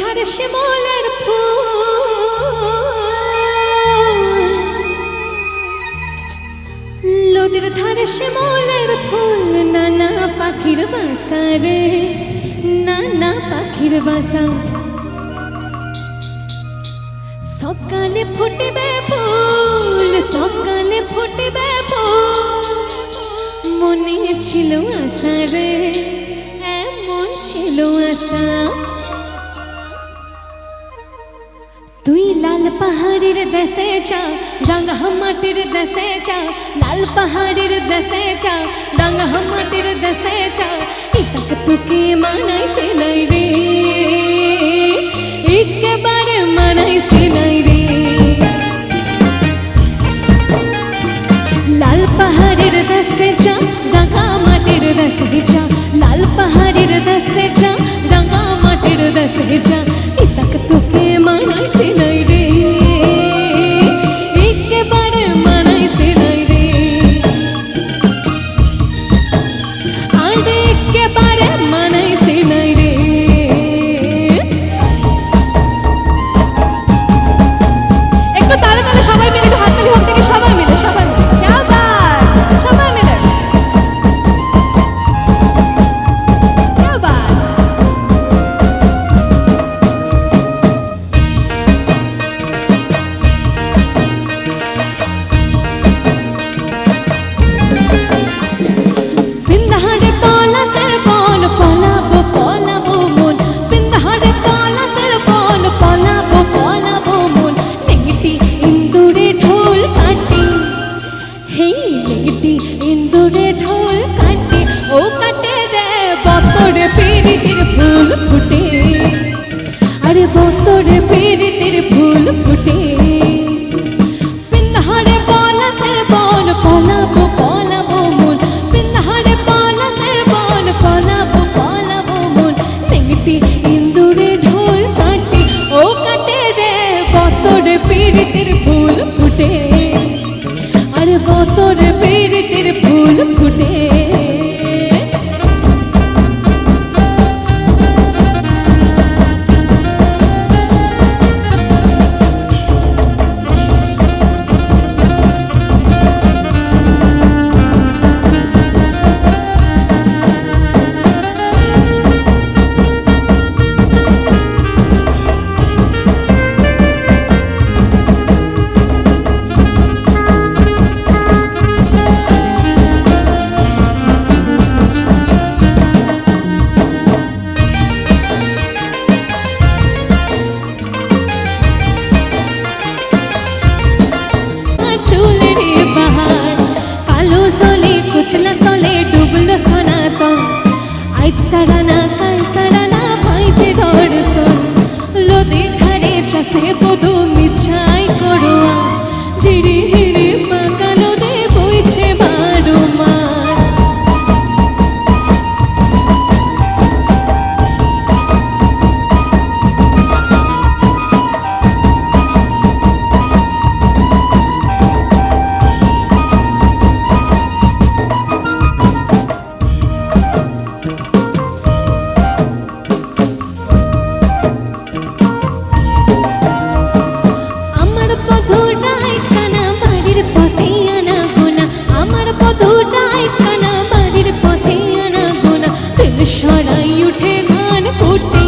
ধারে শিমুলের ফুল, নদীর ধারে শিমুলের ফুল, নানা পাখির বাসা রে, নানা পাখির বাসা। সকালে ফুটবে ফুল, সকালে ফুটবে ফুল, মনে ছিল আশা রে, এমন ছিল আশা। তুই লাল পাহাড়ের দেশে যা, রঙা মাটির দেশে যা, লাল পাহাড়ের দেশে যা, রঙা মাটির দেশে যা, ইতাক তোকে মানাইছে নাই রে, একেবারে মানাইছে নাই রে। লাল পাহাড়ের দেশে যা, রঙা মাটির দেশে যা, লাল পাহাড়ের দেশে যা, রঙা মাটির দেশে যা, ইতাক তোকে মানাইছে নাই রে, একেবারে মানাইছে নাই রে, আরে একেবারে মানাইছে নাই রে। একটু তালে তালে সবাই মিলে, একটু হাততালি হোক দেখি, সবাই মিলে, সবাই মিলে, क्या बात, সবাই মিলে, क्या बात। বিন্দাহারে পলাশের বন, পলাবো পলাবো মন, বিন্দাহারে পলাশের বন, পলাবো পলাবো মন, নেগেটি ইন্দুরে ঢোল কাটে, হেই নেগেটি ইন্দুরে ঢোল কাটে, ও কাটে রে বতরে পিরিতির ফুল ফুটে, আরে বতরে পিরিতির ফুল ফুটে। বিন্দাহারে পলাশের বন, পলাবো পলাবো মন, বিন্দাহারে পলাশের বন, পলাবো পলাবো মন, নেগেটি ইন্দুরে ঢোল কাটে, ও কাটে রে বতরে পিরিতির ফুল ফুটে, আরে বতরে পিরিতির ফুল ফুটে। চুলের বাহার কালো জলে কুচলা তলে ডুবলো সনাতন, আজ সারানা কাল সারানা পাইছে দর্শন, লোদে ধারে চাষে বধু মিছাই করো আস, ঝিরি হিরি পাকা লোদে বইছে 12 মাস। আমার বধুটাই কানা বাড়ির পথে আনা গোনা, আমার বধুটাই কানা বাড়ির পথে আনা গোনা, দিল সরাই উঠে গান ফুটে।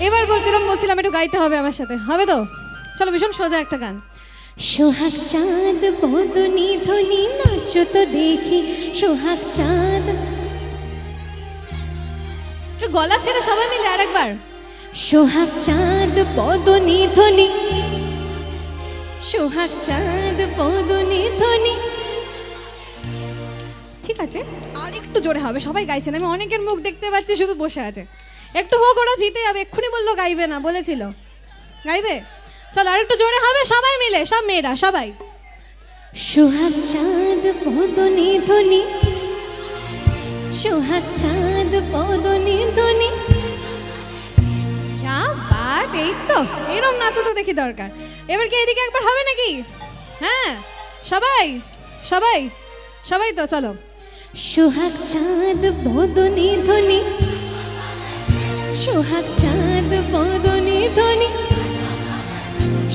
এবার বলছিলাম একটু গাইতে হবে আমার সাথে, হবে তো? চলো, ভীষণ সোজা একটা গান। সোহাগ চাঁদ বদনি ধ্বনি নাচো তো দেখি, সোহাগ চাঁদ, একটু গলা ছেড়ে সবাই মিলে আরেকবার। সোহাগ চাঁদ বদনি ধ্বনি, সোহাগ চাঁদ বদনি ধ্বনি। ঠিক আছে, আর একটু জোরে হবে, সবাই গাইছেন, আমি অনেকের মুখ দেখতে পাচ্ছি শুধু বসে আছে, একটু হোক, ওরা জিতে যাবে, এক্ষুনি বললো গাইবে না, বলেছিল গাইবে। চলো আর একটু জোরে হবে সবাই মিলে, সব মেয়েরা সবাই। সোহাগ চাঁদ বদনি ধ্বনি, সোহাগ চাঁদ বদনি ধ্বনি। এই তো এরকম নাচো তো দেখি দরকার। এবার কি এদিকে একবার হবে নাকি? হ্যাঁ সবাই সবাই সবাই তো চলো। সোহাগ চাঁদ বদনি ধ্বনি, সোহাগ চাঁদ বদনে ধ্বনি,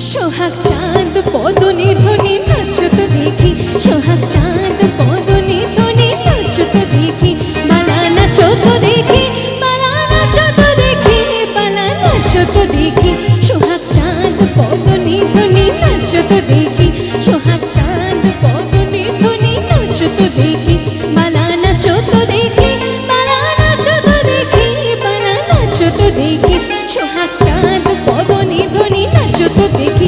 সোহাগ চাঁদ বদনে ধ্বনি, নাচো তো দেখি। সোহাগ চাঁদ বদনে ধ্বনি, নাচো তো দেখি। বালা নাচো তো দেখি, বালা নাচো তো দেখি, বালা নাচো তো দেখি। সোহাগ চাঁদ বদনে ধ্বনি, নাচো তো দেখি। সোহাগ চাঁদ বদনে ধ্বনি, নাচো তো দেখি। বালা নাচো তো দেখি, বালা নাচো তো দেখি, বালা নাচো তো দেখি। সোহাগ চাঁদ বদনে ধ্বনি, নাচো তো দেখি।